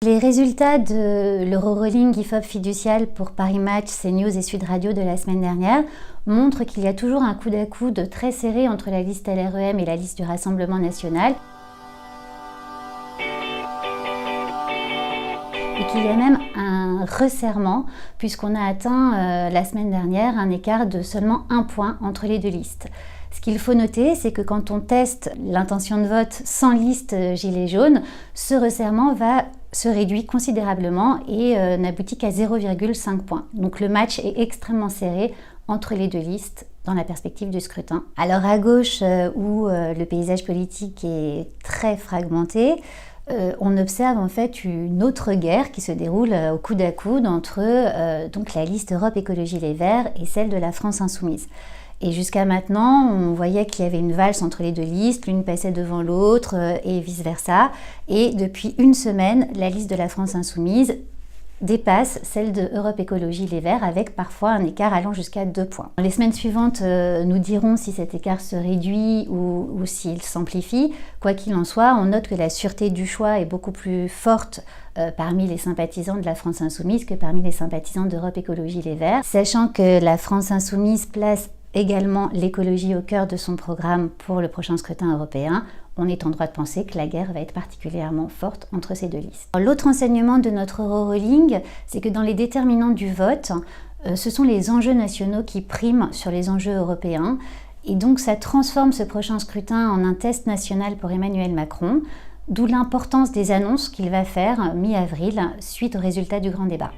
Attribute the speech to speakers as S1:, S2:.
S1: Les résultats de l'Eurorolling IFOP fiducial pour Paris Match, CNews et Sud Radio de la semaine dernière montrent qu'il y a toujours un coude à coude très serré entre la liste LREM et la liste du Rassemblement national. Et qu'il y a même un resserrement, puisqu'on a atteint la semaine dernière un écart de seulement 1 point entre les deux listes. Ce qu'il faut noter, c'est que quand on teste l'intention de vote sans liste gilet jaune, ce resserrement se réduit considérablement et n'aboutit qu'à 0,5 points. Donc le match est extrêmement serré entre les deux listes dans la perspective du scrutin. Alors à gauche, où le paysage politique est très fragmenté, on observe en fait une autre guerre qui se déroule au coude à coude entre donc la liste Europe Écologie Les Verts et celle de la France Insoumise. Et jusqu'à maintenant, on voyait qu'il y avait une valse entre les deux listes, l'une passait devant l'autre et vice-versa. Et depuis une semaine, la liste de la France Insoumise dépasse celle de Europe Écologie Les Verts avec parfois un écart allant jusqu'à 2 points. Les semaines suivantes nous diront si cet écart se réduit ou s'il s'amplifie. Quoi qu'il en soit, on note que la sûreté du choix est beaucoup plus forte parmi les sympathisants de la France Insoumise que parmi les sympathisants d'Europe Écologie Les Verts. Sachant que la France Insoumise place également l'écologie au cœur de son programme pour le prochain scrutin européen, on est en droit de penser que la guerre va être particulièrement forte entre ces deux listes. L'autre enseignement de notre Eurorolling, c'est que dans les déterminants du vote, ce sont les enjeux nationaux qui priment sur les enjeux européens, et donc ça transforme ce prochain scrutin en un test national pour Emmanuel Macron, d'où l'importance des annonces qu'il va faire mi-avril suite aux résultats du grand débat.